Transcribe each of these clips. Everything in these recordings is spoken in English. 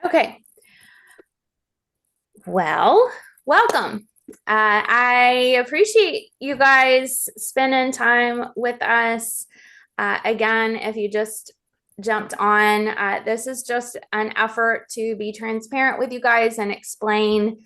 Okay, well, welcome. I appreciate you guys spending time with us. Again, if you just jumped on, this is just an effort to be transparent with you guys and explain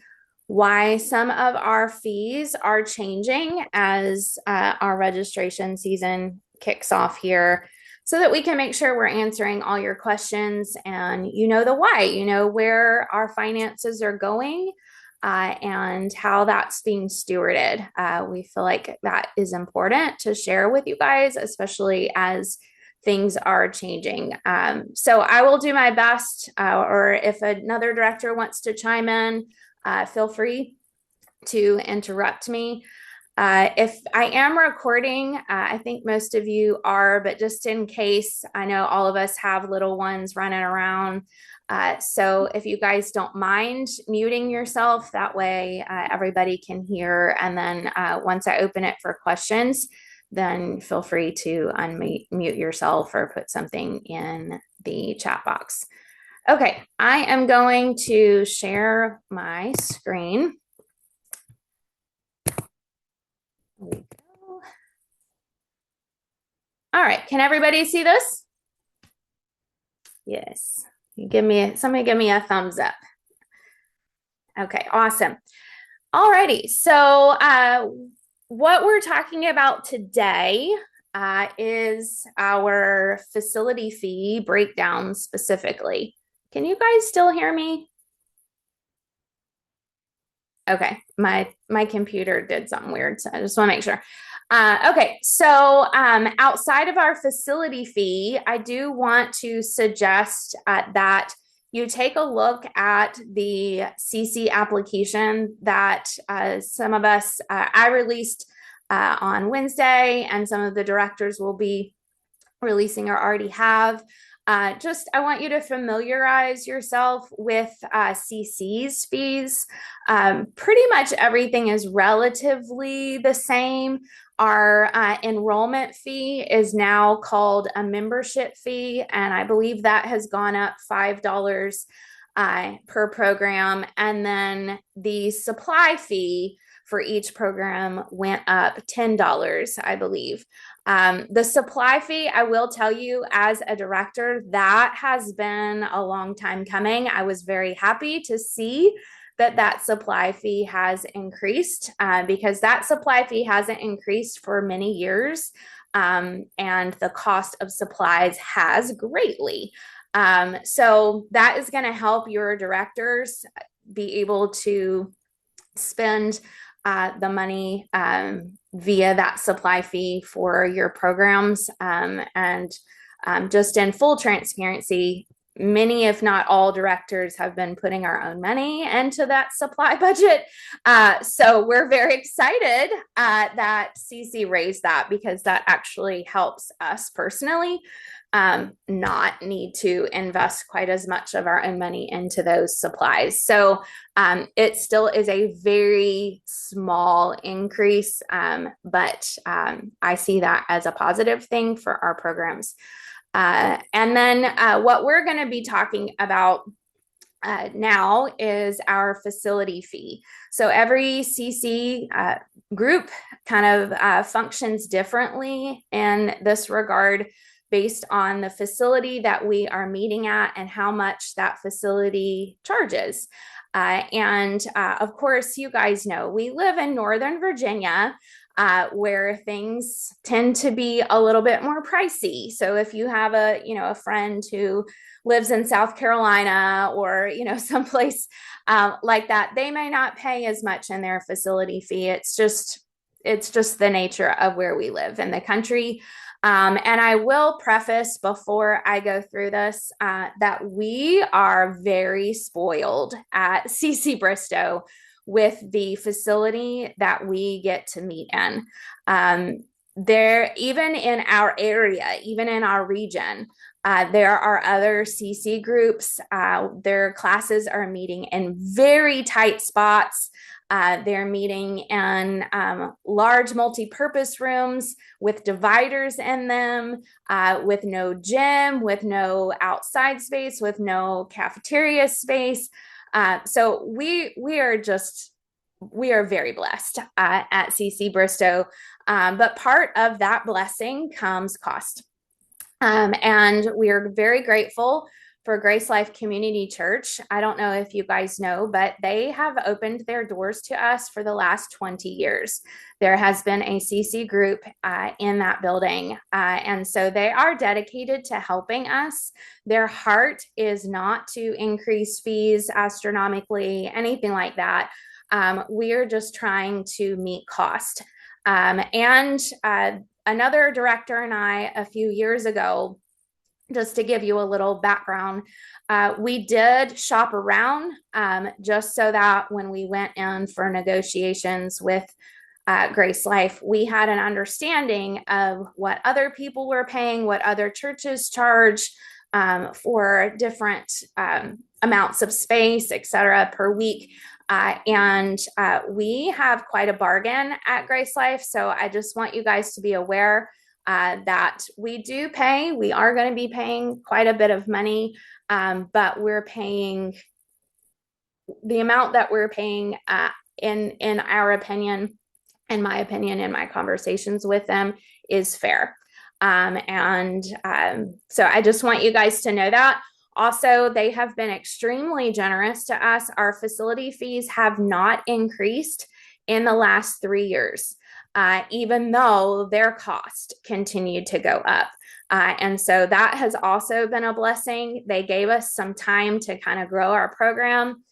why some of our fees are changing as our registration season kicks off here so that we can make sure we're answering all your questions and you know the why, you know where our finances are going and how that's being stewarded. We feel like that is important to share with you guys, especially as things are changing. So I will do my best, or if another director wants to chime in, feel free to interrupt me. If I am recording, I think most of you are, but just in case, I know all of us have little ones running around. So if you guys don't mind muting yourself, that way everybody can hear. And then once I open it for questions, then feel free to unmute yourself or put something in the chat box. Okay, I am going to share my screen. There we go. All right, can everybody see this? Yes. Somebody give me a thumbs up. Okay, awesome. All righty, so what we're talking about today is our facility fee breakdown specifically. Can you guys still hear me? Okay, my computer did something weird, so I just want to make sure. Okay, so outside of our facility fee, I do want to suggest that you take a look at the CC application that some of us, I released on Wednesday, and some of the directors will be releasing or already have. I want you to familiarize yourself with CC's fees. Pretty much everything is relatively the same. Our enrollment fee is now called a membership fee, and I believe that has gone up $5 per program. And then the supply fee for each program went up $10, I believe. The supply fee, I will tell you as a director, that has been a long time coming. I was very happy to see that supply fee has increased because that supply fee hasn't increased for many years. And the cost of supplies has greatly. So that is going to help your directors be able to spend the money via that supply fee for your programs. And just in full transparency, many, if not all, directors have been putting our own money into that supply budget. So we're very excited that CC raised that because that actually helps us personally not need to invest quite as much of our own money into those supplies. So it still is a very small increase, but I see that as a positive thing for our programs. And then what we're going to be talking about now is our facility fee. So every CC group kind of functions differently in this regard based on the facility that we are meeting at and how much that facility charges. And of course, you guys know we live in Northern Virginia, where things tend to be a little bit more pricey. So if you have a friend who lives in South Carolina or someplace like that, they may not pay as much in their facility fee. It's just the nature of where we live in the country. And I will preface before I go through this that we are very spoiled at CC Bristow with the facility that we get to meet in. Even in our area, even in our region, there are other CC groups. Their classes are meeting in very tight spots. They're meeting in large multi-purpose rooms with dividers in them, with no gym, with no outside space, with no cafeteria space. So we are very blessed at CC Bristow. But part of that blessing comes cost. And we are very grateful for Grace Life Community Church. I don't know if you guys know, but they have opened their doors to us for the last 20 years. There has been a CC group in that building. And so they are dedicated to helping us. Their heart is not to increase fees astronomically, anything like that. We are just trying to meet cost. Another director and I, a few years ago, just to give you a little background, we did shop around just so that when we went in for negotiations with Grace Life, we had an understanding of what other people were paying, what other churches charge for different amounts of space, et cetera, per week. We have quite a bargain at Grace Life. So I just want you guys to be aware that we are going to be paying quite a bit of money, but we're paying the amount that we're paying in our opinion, in my opinion, in my conversations with them is fair. So I just want you guys to know that. Also, they have been extremely generous to us. Our facility fees have not increased in the last 3 years, even though their cost continued to go up. And so that has also been a blessing. They gave us some time to kind of grow our program,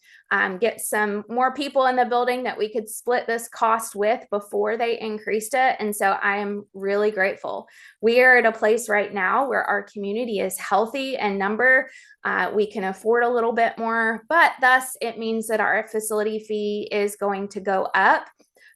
get some more people in the building that we could split this cost with before they increased it. And so I am really grateful. We are at a place right now where our community is healthy in number. We can afford a little bit more, but thus it means that our facility fee is going to go up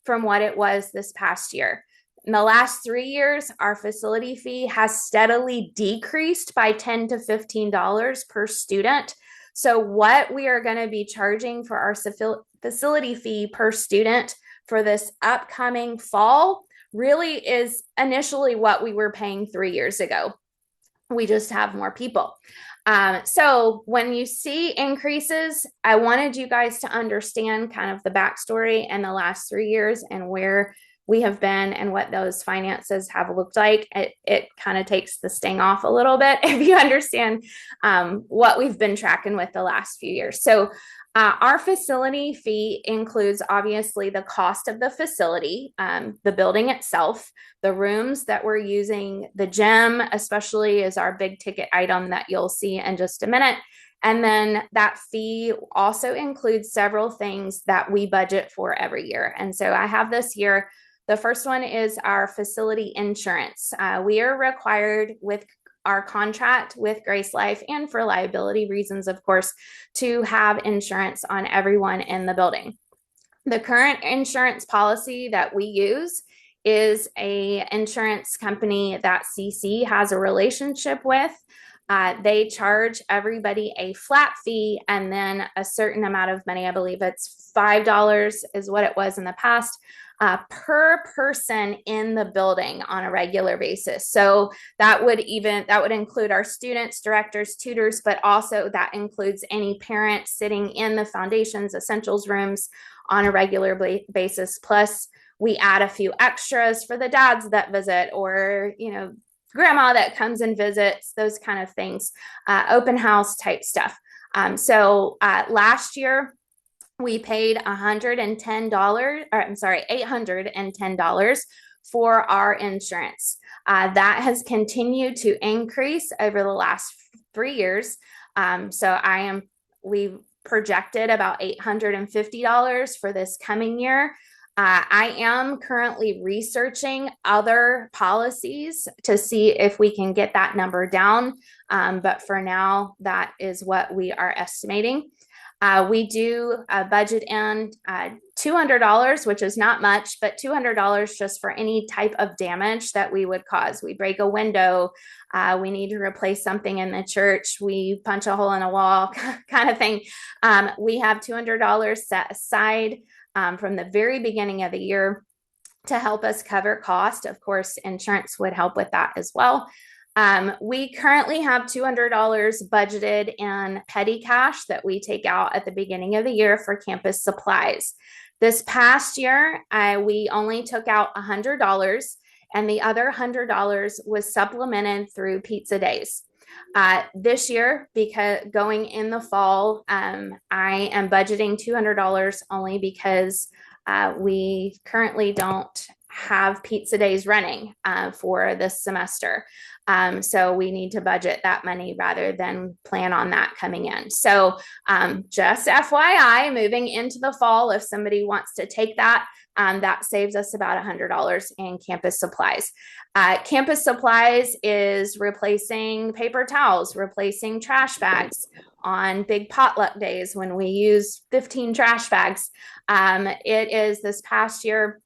from what it was this past year. In the last 3 years, our facility fee has steadily decreased by $10 to $15 per student. So what we are going to be charging for our facility fee per student for this upcoming fall really is initially what we were paying 3 years ago. We just have more people. So when you see increases, I wanted you guys to understand kind of the backstory in the last 3 years and where we have been and what those finances have looked like. It kind of takes the sting off a little bit if you understand what we've been tracking with the last few years. So our facility fee includes obviously the cost of the facility, the building itself, the rooms that we're using, the gym, especially is our big ticket item that you'll see in just a minute. And then that fee also includes several things that we budget for every year. And so I have this here. The first one is our facility insurance. We are required with our contract with Grace Life and for liability reasons, of course, to have insurance on everyone in the building. The current insurance policy that we use is an insurance company that CC has a relationship with. They charge everybody a flat fee and then a certain amount of money. I believe it's $5 is what it was in the past. Per person in the building on a regular basis. So that would include our students, directors, tutors, but also that includes any parent sitting in the foundations, essentials rooms on a regular basis. Plus we add a few extras for the dads that visit or, grandma that comes and visits, those kind of things, open house type stuff. So last year, we paid $810 for our insurance. That has continued to increase over the last 3 years. We projected about $850 for this coming year. I am currently researching other policies to see if we can get that number down. But for now, that is what we are estimating. We do budget in $200, which is not much, but $200 just for any type of damage that we would cause. We break a window, we need to replace something in the church, we punch a hole in a wall kind of thing. We have $200 set aside. from the very beginning of the year to help us cover cost. Of course, insurance would help with that as well. We currently have $200 budgeted in petty cash that we take out at the beginning of the year for campus supplies. This past year, we only took out $100, and the other $100 was supplemented through pizza days. This year, because going in the fall, I am budgeting $200 only because we currently don't have pizza days running for this semester. So we need to budget that money rather than plan on that coming in. So just FYI, moving into the fall, if somebody wants to take that, that saves us about $100 in campus supplies. Campus supplies is replacing paper towels, replacing trash bags on big potluck days when we use 15 trash bags. It is this past year,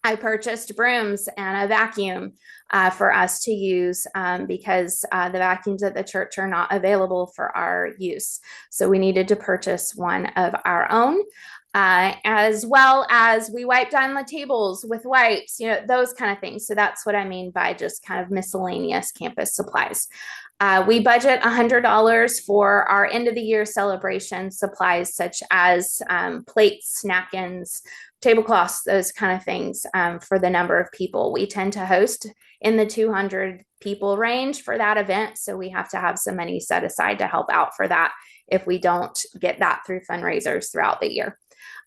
I purchased brooms and a vacuum for us to use because the vacuums at the church are not available for our use. So we needed to purchase one of our own. As well as we wipe down the tables with wipes, those kind of things. So that's what I mean by just kind of miscellaneous campus supplies. We budget $100 for our end of the year celebration supplies, such as plates, napkins, tablecloths, those kind of things for the number of people. We tend to host in the 200 people range for that event. So we have to have some money set aside to help out for that if we don't get that through fundraisers throughout the year.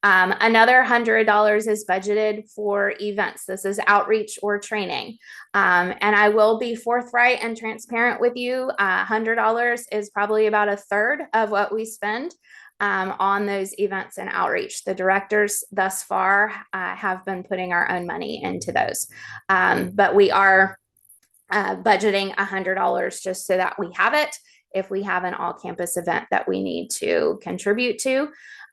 Another $100 is budgeted for events. This is outreach or training. And I will be forthright and transparent with you. $100 is probably about a third of what we spend on those events and outreach. The directors thus far have been putting our own money into those. But we are budgeting $100 just so that we have it if we have an all-campus event that we need to contribute to.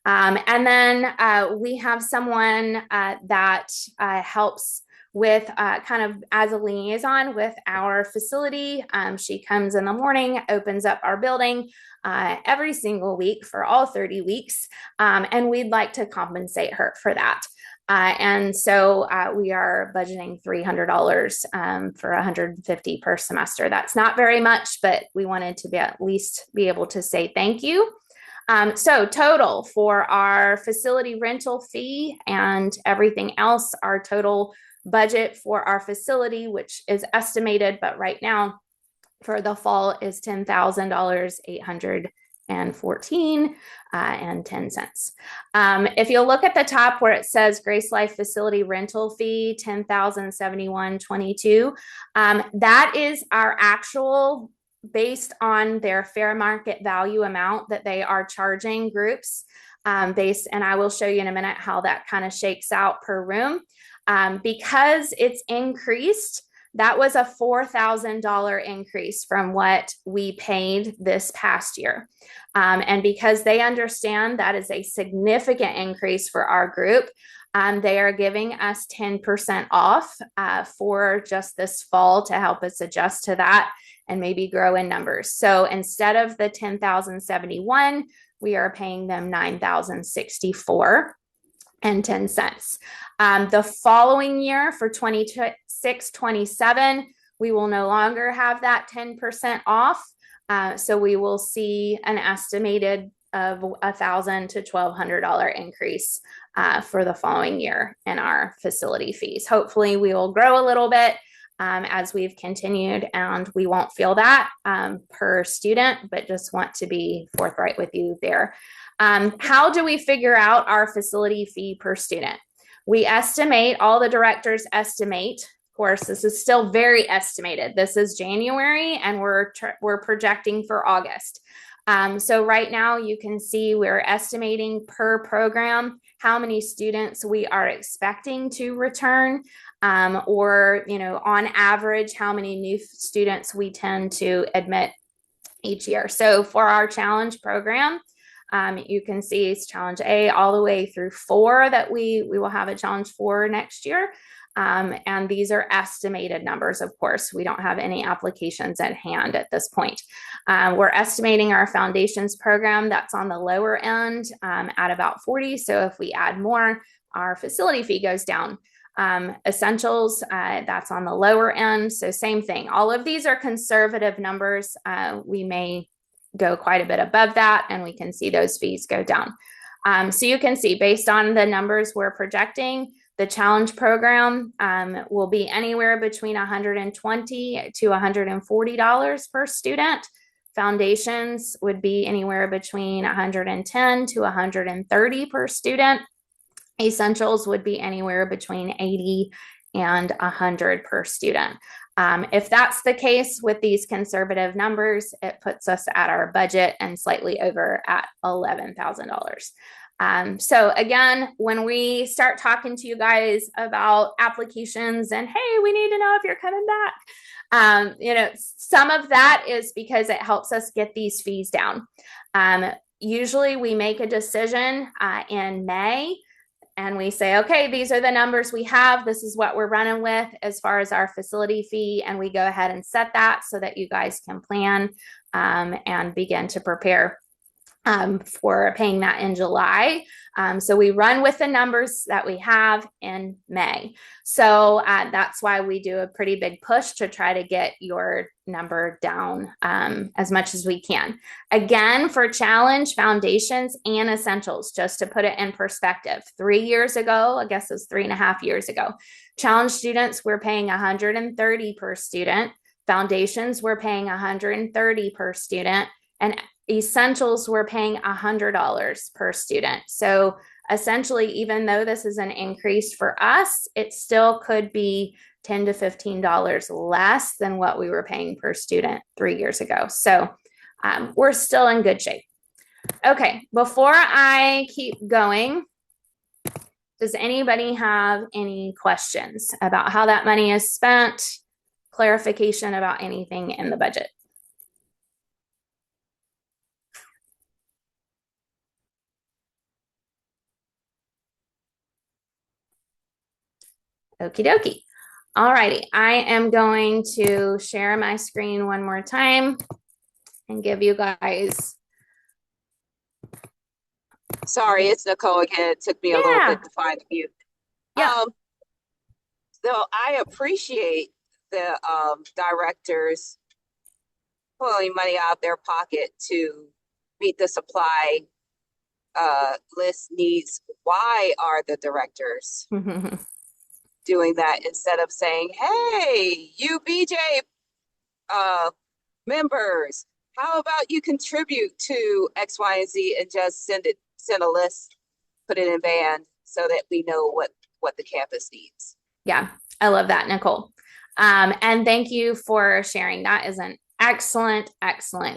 And then we have someone that helps with kind of as a liaison with our facility. She comes in the morning, opens up our building every single week for all 30 weeks. And we'd like to compensate her for that. And so we are budgeting $300 for $150 per semester. That's not very much, but we wanted to at least be able to say thank you. So total for our facility rental fee and everything else, our total budget for our facility, which is estimated, but right now for the fall is $10,814.10. If you look at the top where it says Grace Life facility rental fee, $10,071.22, that is our actual based on their fair market value amount that they are charging groups and I will show you in a minute how that kind of shakes out per room. Because it's increased, that was a $4,000 increase from what we paid this past year. And because they understand that is a significant increase for our group, they are giving us 10% off for just this fall to help us adjust to that and maybe grow in numbers. So instead of the $10,071, we are paying them $9,064.10. The following year for 26-27, we will no longer have that 10% off. So we will see an estimated of $1,000 to $1,200 increase for the following year in our facility fees. Hopefully we will grow a little bit as we've continued, and we won't feel that per student, but just want to be forthright with you there. How do we figure out our facility fee per student? We estimate, all the directors estimate. Of course, this is still very estimated. This is January, and we're projecting for August. So right now you can see we're estimating per program how many students we are expecting to return, or, on average, how many new students we tend to admit each year. So for our challenge program, you can see it's challenge A all the way through 4 that we will have a challenge 4 next year. And these are estimated numbers, of course. We don't have any applications at hand at this point. We're estimating our foundations program that's on the lower end at about 40. So if we add more, our facility fee goes down. Essentials, that's on the lower end. So same thing. All of these are conservative numbers. We may go quite a bit above that, and we can see those fees go down. So you can see based on the numbers we're projecting, the challenge program will be anywhere between $120 to $140 per student. Foundations would be anywhere between $110 to $130 per student. Essentials would be anywhere between $80 and $100 per student. If that's the case with these conservative numbers, it puts us at our budget and slightly over at $11,000. So again, when we start talking to you guys about applications and, hey, we need to know if you're coming back, some of that is because it helps us get these fees down. Usually we make a decision in May, and we say, okay, these are the numbers we have. This is what we're running with as far as our facility fee. And we go ahead and set that so that you guys can plan and begin to prepare for paying that in July. So we run with the numbers that we have in May. So that's why we do a pretty big push to try to get your number down as much as we can. Again, for challenge, foundations, and essentials, just to put it in perspective, 3 years ago, I guess it was 3.5 years ago, challenge students were paying $130 per student. Foundations were paying $130 per student. And essentials were paying $100 per student. So essentially, even though this is an increase for us, it still could be $10 to $15 less than what we were paying per student 3 years ago. So we're still in good shape. Okay, before I keep going, does anybody have any questions about how that money is spent? Clarification about anything in the budget? Okie dokie. All righty. I am going to share my screen one more time and give you guys. Sorry, it's Nicole again. It took me a little bit to find you. Yeah. So I appreciate the directors pulling money out of their pocket to meet the supply list needs. Why are the directors doing that instead of saying, hey, you BJ members, how about you contribute to X, Y, and Z and just send a list, put it in band so that we know what the campus needs. Yeah, I love that, Nicole. And thank you for sharing. That is an excellent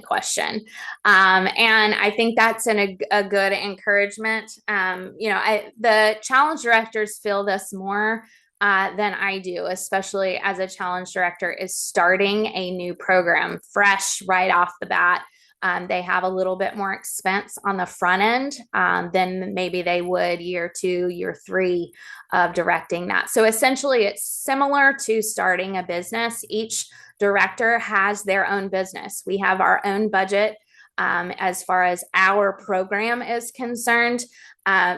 question. And I think that's a good encouragement. The challenge directors feel this more than I do, especially as a challenge director is starting a new program fresh right off the bat. They have a little bit more expense on the front end than maybe they would year 2, year 3 of directing that. So essentially, it's similar to starting a business. Each director has their own business. We have our own budget as far as our program is concerned.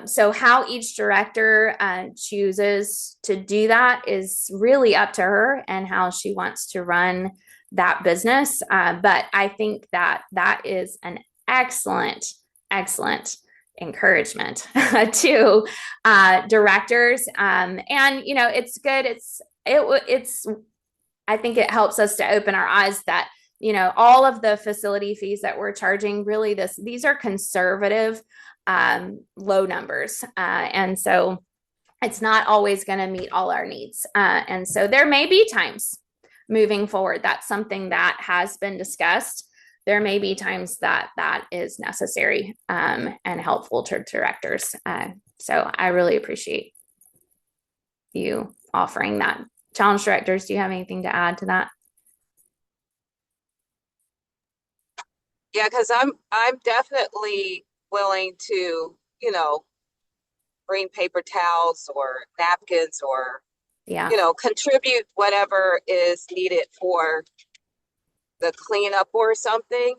So how each director chooses to do that is really up to her and how she wants to run that business. But I think that is an excellent encouragement to directors. And it's good. I think it helps us to open our eyes that all of the facility fees that we're charging, really these are conservative low numbers. And so it's not always going to meet all our needs. And so there may be times moving forward, that's something that has been discussed. There may be times that is necessary and helpful to directors. So I really appreciate you offering that. Challenge directors, do you have anything to add to that? Yeah, because I'm definitely willing to, bring paper towels or napkins or, contribute whatever is needed for the cleanup or something.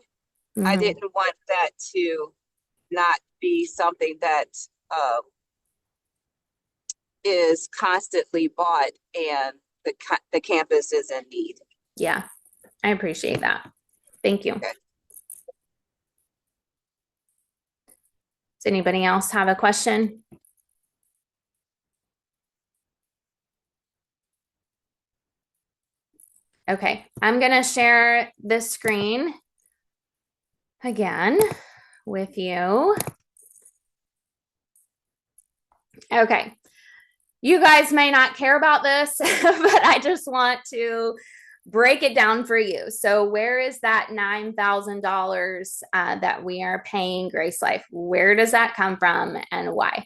Mm-hmm. I didn't want that to not be something that is constantly bought and the campus is in need. Yeah, I appreciate that. Thank you. Okay. Does anybody else have a question? Okay, I'm gonna share this screen again with you. Okay, you guys may not care about this, but I just want to break it down for you. So where is that $9,000 that we are paying Grace Life? Where does that come from and why?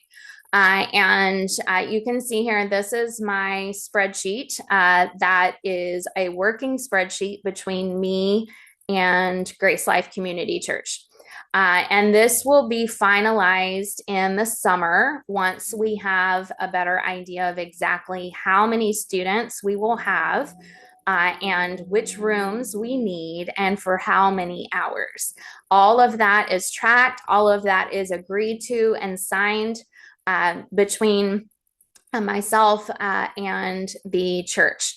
And you can see here, this is my spreadsheet. That is a working spreadsheet between me and Grace Life Community Church. And this will be finalized in the summer once we have a better idea of exactly how many students we will have and which rooms we need and for how many hours. All of that is tracked, all of that is agreed to and signed between myself and the church.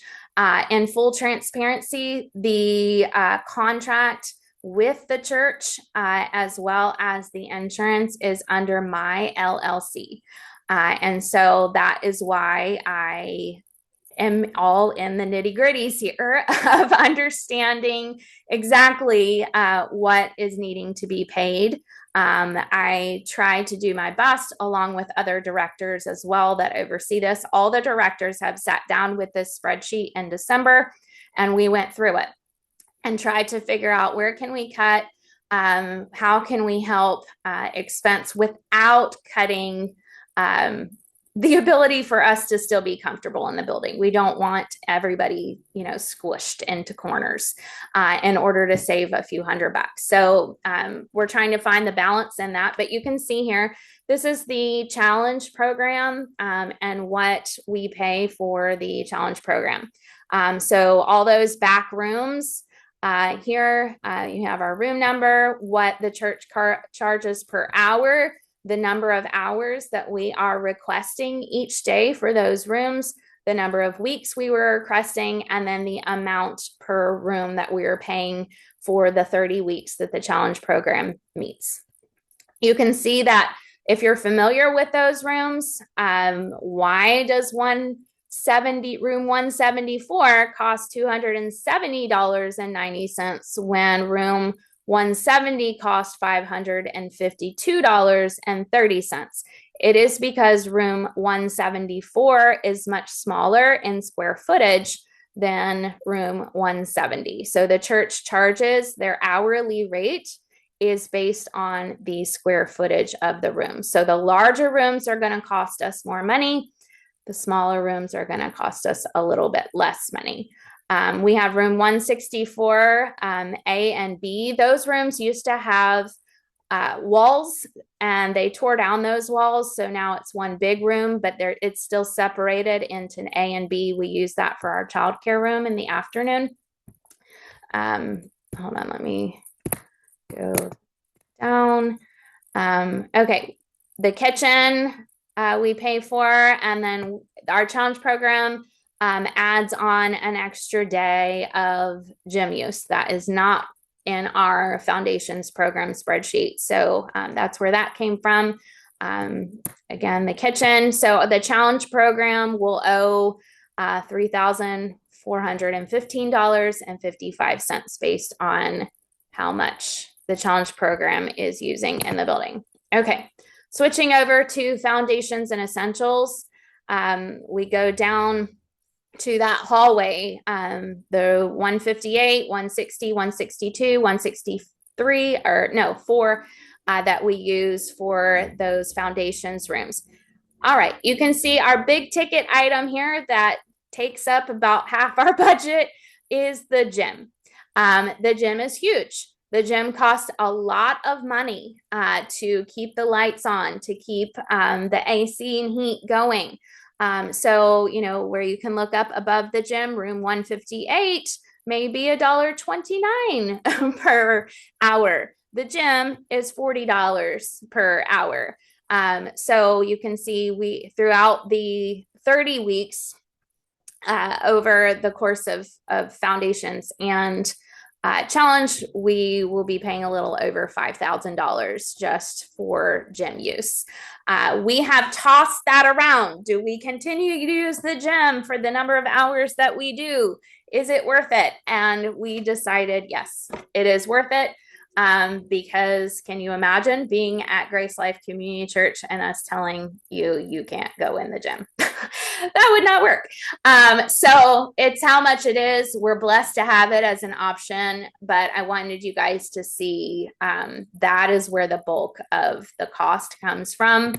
In full transparency, the contract with the church, as well as the insurance, is under my LLC. And so that is why I am all in the nitty gritties here of understanding exactly what is needing to be paid. I try to do my best along with other directors as well that oversee this. All the directors have sat down with this spreadsheet in December and we went through it and tried to figure out where can we cut, how can we help expense without cutting the ability for us to still be comfortable in the building. We don't want everybody, squished into corners in order to save a few $100. So we're trying to find the balance in that. But you can see here, this is the challenge program and what we pay for the challenge program. So all those back rooms, here you have our room number, what the church charges per hour, the number of hours that we are requesting each day for those rooms, the number of weeks we were requesting, and then the amount per room that we are paying for the 30 weeks that the challenge program meets. You can see that if you're familiar with those rooms, why does room 174 cost $270.90 when room 170 cost $552.30. It is because room 174 is much smaller in square footage than room 170. So the church charges, their hourly rate is based on the square footage of the room. So the larger rooms are going to cost us more money. The smaller rooms are going to cost us a little bit less money. We have room 164, A and B. Those rooms used to have walls and they tore down those walls. So now it's one big room, but it's still separated into an A and B. We use that for our childcare room in the afternoon. Hold on, let me go down. Okay, the kitchen we pay for, and then our challenge program adds on an extra day of gym use. That is not in our foundations program spreadsheet. So that's where that came from. Again, the kitchen. So the challenge program will owe $3,415.55 based on how much the challenge program is using in the building. Okay, switching over to foundations and essentials. We go down to that hallway, the 158, 160, 162, 163, four that we use for those foundations rooms. All right, you can see our big ticket item here that takes up about half our budget is the gym. The gym is huge. The gym costs a lot of money to keep the lights on, to keep the AC and heat going. So, where you can look up above the gym, room 158, maybe $1.29 per hour. The gym is $40 per hour. So you can see throughout the 30 weeks over the course of foundations and challenge, we will be paying a little over $5,000 just for gym use. We have tossed that around. Do we continue to use the gym for the number of hours that we do? Is it worth it? And we decided, yes, it is worth it. Because can you imagine being at Grace Life Community Church and us telling you you can't go in the gym? That would not work. So it's how much it is. We're blessed to have it as an option, but I wanted you guys to see that is where the bulk of the cost comes from,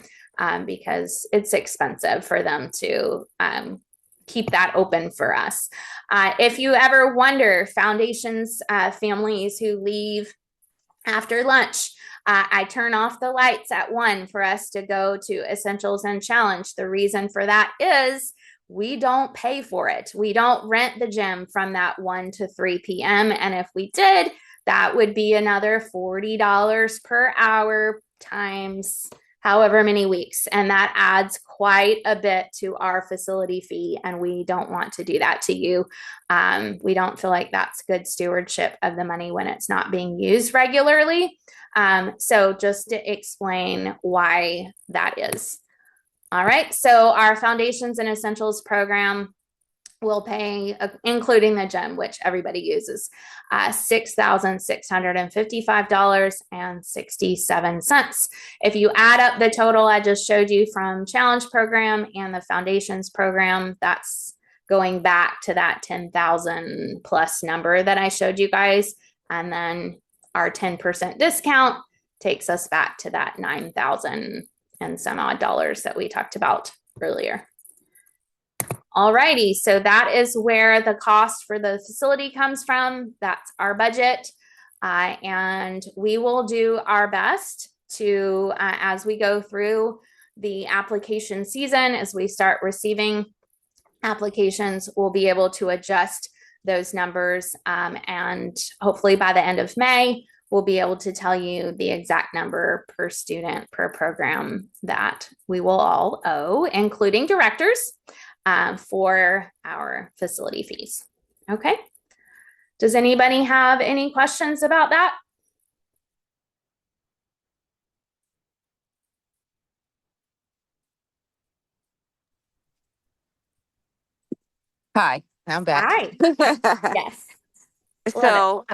because it's expensive for them to keep that open for us. If you ever wonder, foundations, families who leave after lunch, I turn off the lights at 1 for us to go to Essentials and Challenge. The reason for that is we don't pay for it. We don't rent the gym from that 1 to 3 p.m. And if we did, that would be another $40 per hour times however many weeks. And that adds quite a bit to our facility fee. And we don't want to do that to you. We don't feel like that's good stewardship of the money when it's not being used regularly. So just to explain why that is. All right. So our Foundations and Essentials program will pay, including the gym, which everybody uses, $6,655.67. If you add up the total I just showed you from Challenge program and the Foundations program, that's going back to that 10,000 plus number that I showed you guys. And then our 10% discount takes us back to that 9,000 and some odd dollars that we talked about earlier. Alrighty, so that is where the cost for the facility comes from. That's our budget. And we will do our best to, as we go through the application season, as we start receiving applications, we'll be able to adjust those numbers. And hopefully by the end of May, we'll be able to tell you the exact number per student per program that we will all owe, including directors, for our facility fees. Okay. Does anybody have any questions about that? Hi, I'm back. Hi. Yes. So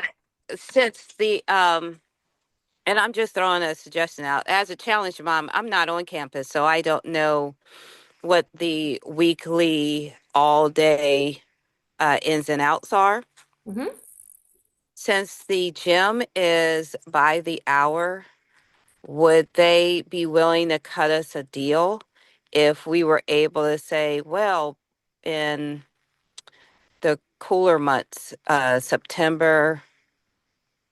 since and I'm just throwing a suggestion out. As a challenge mom, I'm not on campus, so I don't know what the weekly all day ins and outs are. Mm-hmm. Since the gym is by the hour, would they be willing to cut us a deal if we were able to say, well, in the cooler months, September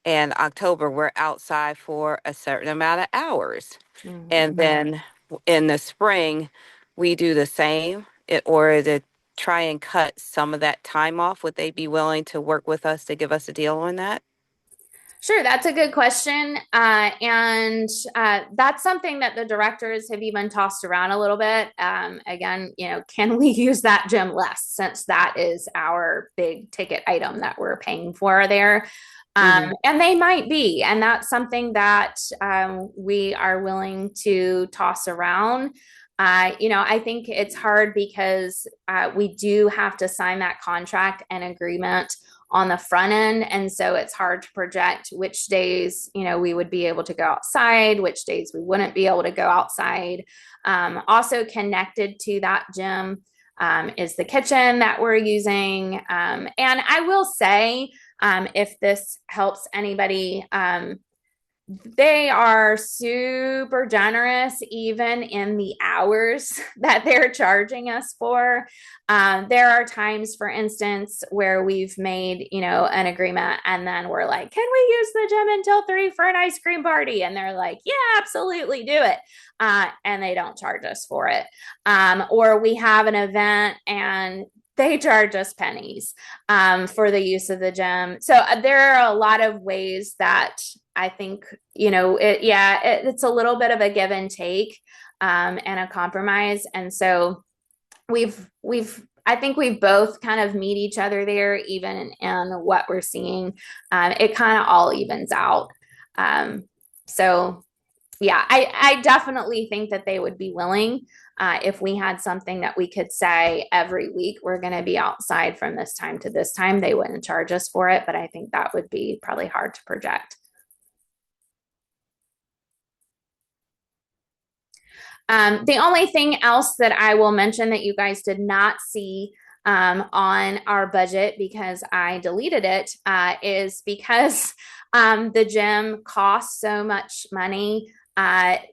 and October, we're outside for a certain amount of hours. Mm-hmm. And then in the spring, we do the same in order to try and cut some of that time off. Would they be willing to work with us to give us a deal on that? Sure, that's a good question. And that's something that the directors have even tossed around a little bit. Again, can we use that gym less, since that is our big ticket item that we're paying for there? And they might be. And that's something that we are willing to toss around. I think it's hard because we do have to sign that contract and agreement on the front end. And so it's hard to project which days, we would be able to go outside, which days we wouldn't be able to go outside. Also connected to that gym is the kitchen that we're using. And I will say, if this helps anybody, they are super generous, even in the hours that they're charging us for. There are times, for instance, where we've made, an agreement and then we're like, can we use the gym until 3 for an ice cream party? And they're like, yeah, absolutely, do it. And they don't charge us for it. Or we have an event and they charge us pennies for the use of the gym. So there are a lot of ways that I think, it's a little bit of a give and take and a compromise. And so I think we both kind of meet each other there, even in what we're seeing. It kind of all evens out. So yeah, I definitely think that they would be willing, if we had something that we could say every week, we're going to be outside from this time to this time. They wouldn't charge us for it, but I think that would be probably hard to project. The only thing else that I will mention that you guys did not see on our budget, because I deleted it, is because the gym costs so much money.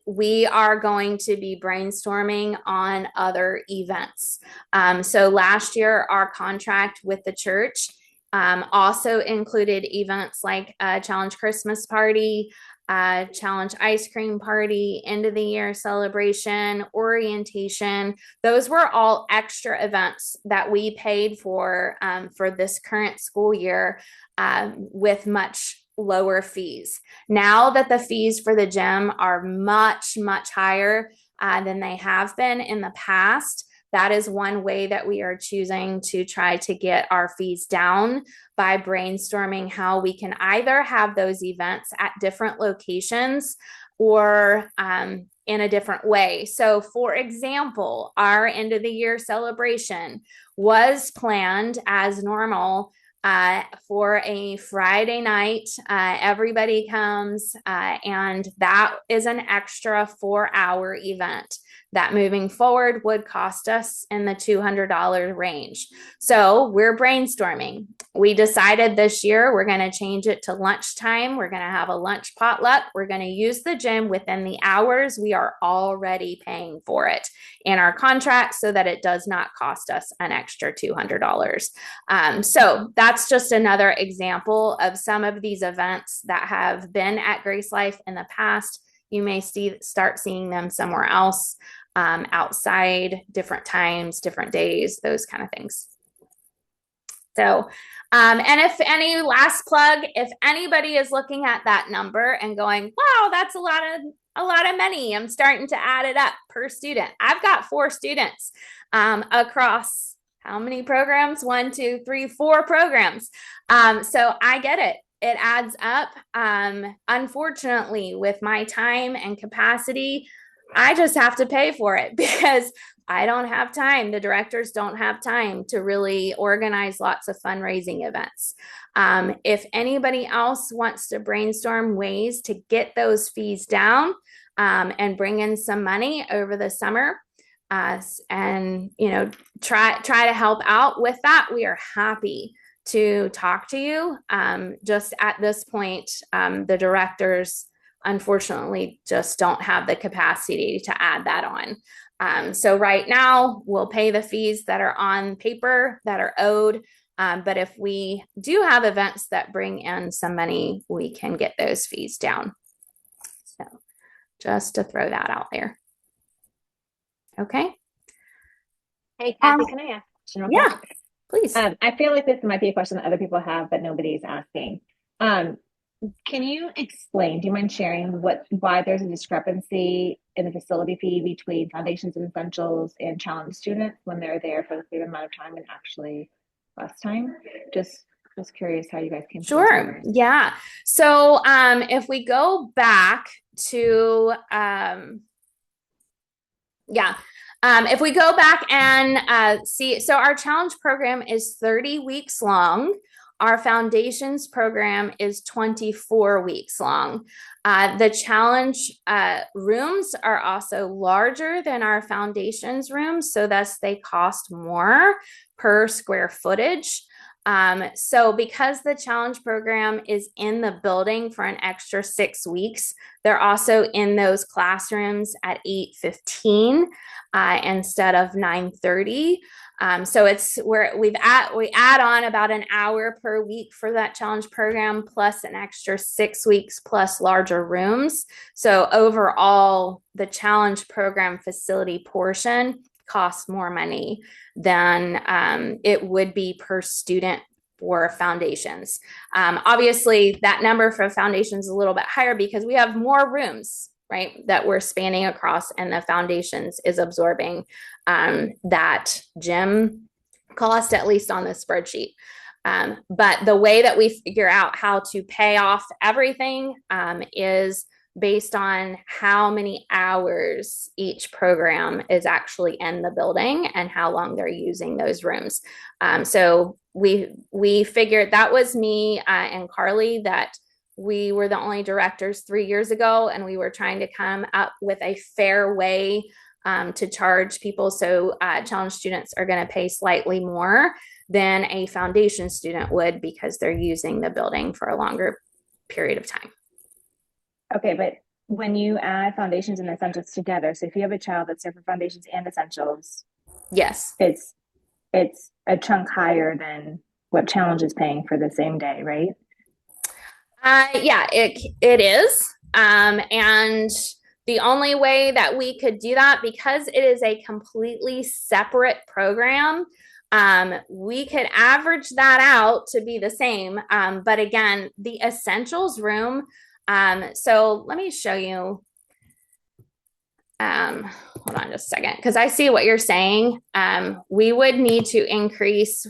We are going to be brainstorming on other events. So last year, our contract with the church also included events like a Challenge Christmas Party, Challenge Ice Cream Party, end of the year celebration, orientation. Those were all extra events that we paid for this current school year, with much lower fees. Now that the fees for the gym are much, much higher than they have been in the past, that is one way that we are choosing to try to get our fees down, by brainstorming how we can either have those events at different locations or in a different way. So, for example, our end of the year celebration was planned as normal for a Friday night. Everybody comes, and that is an extra 4-hour event that moving forward would cost us in the $200 range. So we're brainstorming. We decided this year we're going to change it to lunchtime. We're going to have a lunch potluck. We're going to use the gym within the hours we are already paying for it in our contract, so that it does not cost us an extra $200. So that's just another example of some of these events that have been at Grace Life in the past. You may start seeing them somewhere else, outside, different times, different days, those kind of things. So, and if any last plug, if anybody is looking at that number and going, wow, that's a lot of money, I'm starting to add it up per student. I've got 4 students across how many programs? 1, 2, 3, 4 programs. So I get it. It adds up. Unfortunately, with my time and capacity, I just have to pay for it because I don't have time. The directors don't have time to really organize lots of fundraising events. If anybody else wants to brainstorm ways to get those fees down, and bring in some money over the summer, and try to help out with that, we are happy to talk to you. Just at this point, the directors unfortunately just don't have the capacity to add that on. So right now we'll pay the fees that are on paper that are owed. But if we do have events that bring in some money, we can get those fees down. So just to throw that out there. Okay. Hey, Kathy, can I ask a question real Yeah, quick? please. I feel like this might be a question that other people have, but nobody's asking. Can you explain, do you mind sharing why there's a discrepancy in the facility fee between Foundations and Essentials and Challenge students when they're there for the same amount of time and actually less time? Just curious how you guys came to those Sure. numbers. Yeah. So if we go back to if we go back and see, so our challenge program is 30 weeks long. Our foundations program is 24 weeks long. The challenge rooms are also larger than our foundations rooms, so thus they cost more per square footage. So because the challenge program is in the building for an extra 6 weeks, they're also in those classrooms at 8:15 instead of 9:30. So it's where we add on about an hour per week for that challenge program, plus an extra 6 weeks plus larger rooms. So overall, the challenge program facility portion costs more money than it would be per student for foundations. Obviously, that number for foundations is a little bit higher because we have more rooms right, that we're spanning across, and the foundations is absorbing that gym cost, at least on the spreadsheet. But the way that we figure out how to pay off everything is based on how many hours each program is actually in the building and how long they're using those rooms. So we figured, that was me and Carly, that we were the only directors 3 years ago, and we were trying to come up with a fair way to charge people. So challenge students are going to pay slightly more than a foundation student would because they're using the building for a longer period of time. Okay, but when you add foundations and essentials together, so if you have a child that's there for foundations and essentials, Yes. it's a chunk higher than what challenge is paying for the same day, right? Yeah, it is. And the only way that we could do that, because it is a completely separate program, we could average that out to be the same. But again, the essentials room, so let me show you. Hold on just a second, because I see what you're saying. We would need to increase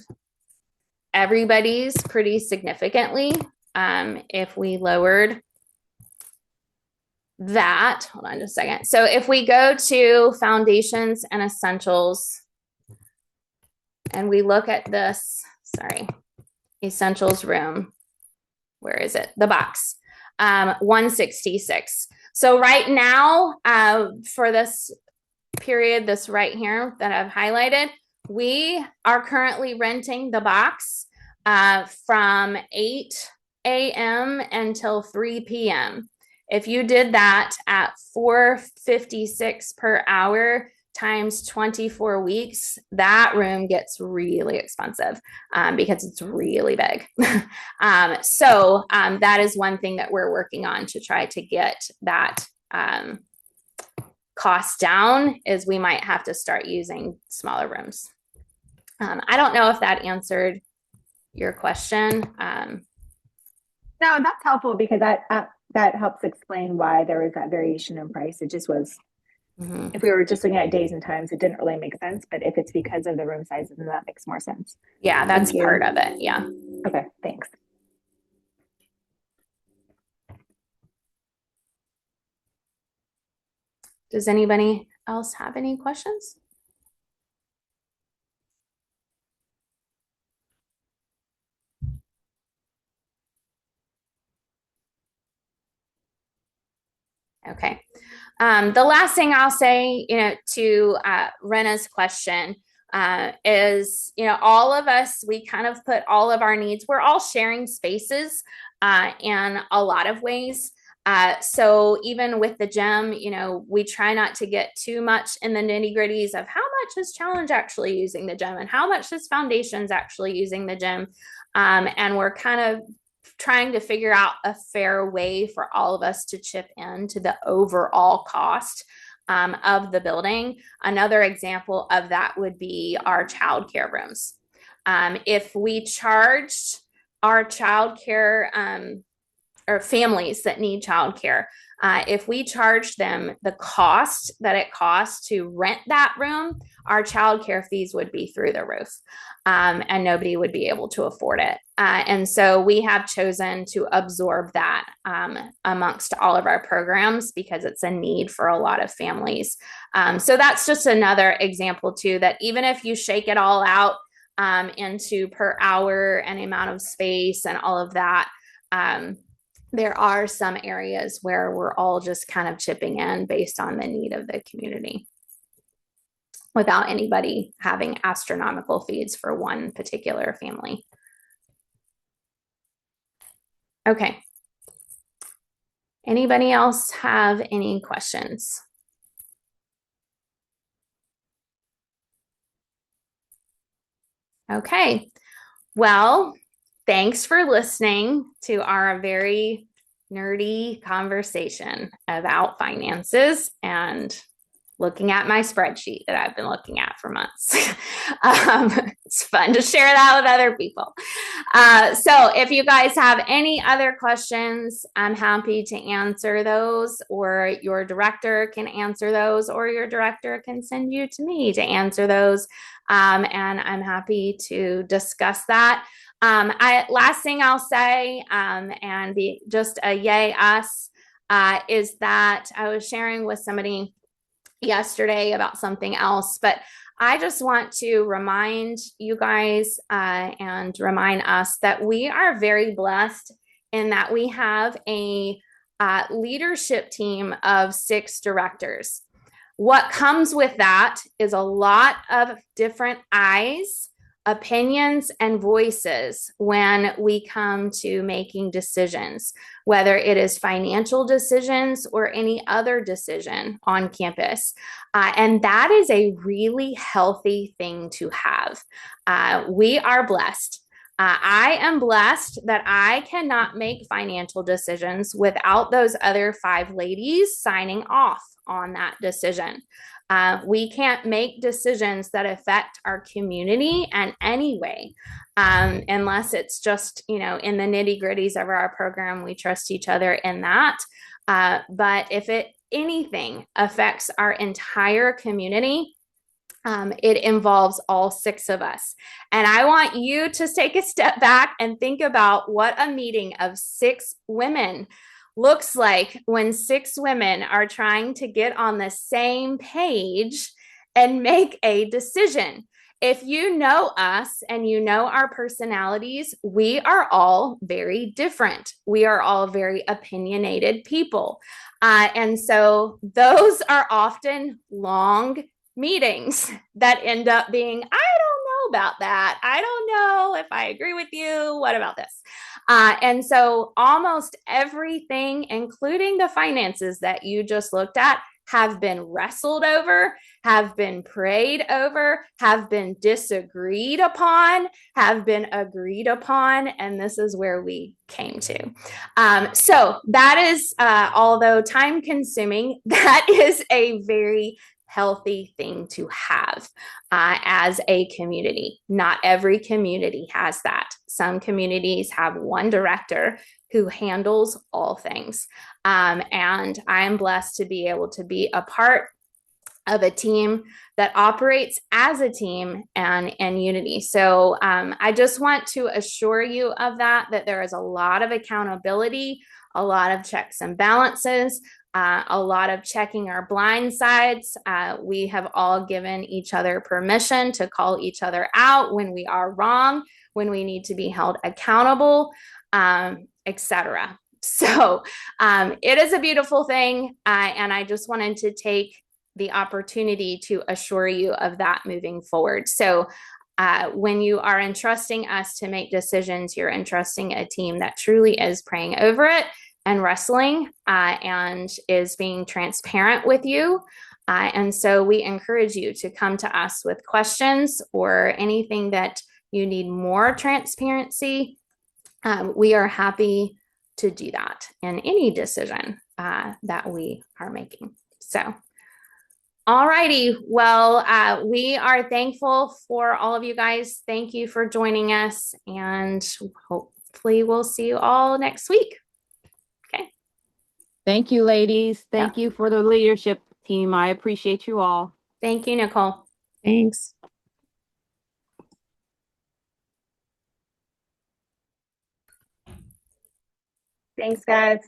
everybody's pretty significantly if we lowered that. Hold on just a second. So if we go to foundations and essentials and we look at this, essentials room, where is it? The box, 166. So right now, for this period, this right here that I've highlighted, we are currently renting the box from 8 a.m. until 3 p.m. If you did that at $4.56 per hour times 24 weeks, that room gets really expensive because it's really big. So that is one thing that we're working on to try to get that cost down, is we might have to start using smaller rooms. I don't know if that answered your question. No, that's helpful, because that helps explain why there was that variation in price. It just was, if we were just looking at days and times, it didn't really make sense. But if it's because of the room sizes, then that makes more sense. Yeah, that's part of it. Yeah. Okay, thanks. Does anybody else have any questions? Okay. The last thing I'll say, to Rena's question is, all of us, we kind of put all of our needs, we're all sharing spaces in a lot of ways. So even with the gym, we try not to get too much in the nitty gritties of how much is Challenge actually using the gym and how much is Foundations actually using the gym. And we're kind of trying to figure out a fair way for all of us to chip into the overall cost of the building. Another example of that would be our childcare rooms. If we charged our childcare or families that need childcare, if we charged them the cost that it costs to rent that room, our childcare fees would be through the roof, and nobody would be able to afford it. And so we have chosen to absorb that amongst all of our programs because it's a need for a lot of families. So that's just another example too, that even if you shake it all out into per hour and amount of space and all of that, there are some areas where we're all just kind of chipping in based on the need of the community without anybody having astronomical fees for one particular family. Okay. Anybody else have any questions? Okay. Well, thanks for listening to our very nerdy conversation about finances and looking at my spreadsheet that I've been looking at for months. It's fun to share that with other people. So if you guys have any other questions, I'm happy to answer those, or your director can answer those, or your director can send you to me to answer those. And I'm happy to discuss that. Last thing I'll say, and just a yay us, is that I was sharing with somebody yesterday about something else, but I just want to remind you guys and remind us that we are very blessed in that we have a leadership team of 6 directors. What comes with that is a lot of different eyes, opinions, and voices when we come to making decisions, whether it is financial decisions or any other decision on campus. And that is a really healthy thing to have. We are blessed. I am blessed that I cannot make financial decisions without those other 5 ladies signing off on that decision. We can't make decisions that affect our community in any way, unless it's just, in the nitty gritties of our program. We trust each other in that. But if anything affects our entire community, it involves all 6 of us. And I want you to take a step back and think about what a meeting of 6 women looks like when 6 women are trying to get on the same page and make a decision. If you know us and you know our personalities, we are all very different. We are all very opinionated people. And so those are often long meetings that end up being, I don't know about that. I don't know if I agree with you. What about this? And so almost everything, including the finances that you just looked at, have been wrestled over, have been prayed over, have been disagreed upon, have been agreed upon, and this is where we came to. So that is, although time consuming, that is a very healthy thing to have as a community. Not every community has that. Some communities have one director who handles all things. And I'm blessed to be able to be a part of a team that operates as a team and in unity. So I just want to assure you of that there is a lot of accountability, a lot of checks and balances, a lot of checking our blind sides. We have all given each other permission to call each other out when we are wrong, when we need to be held accountable, etc. So it is a beautiful thing. And I just wanted to take the opportunity to assure you of that moving forward. So when you are entrusting us to make decisions, you're entrusting a team that truly is praying over it and wrestling and is being transparent with you. And so we encourage you to come to us with questions or anything that you need more transparency. We are happy to do that in any decision that we are making. So, all righty. Well, we are thankful for all of you guys. Thank you for joining us, and hopefully we'll see you all next week. Okay. Thank you, ladies. Thank you for the leadership team. I appreciate you all. Thank you, Nicole. Thanks. Thanks, guys.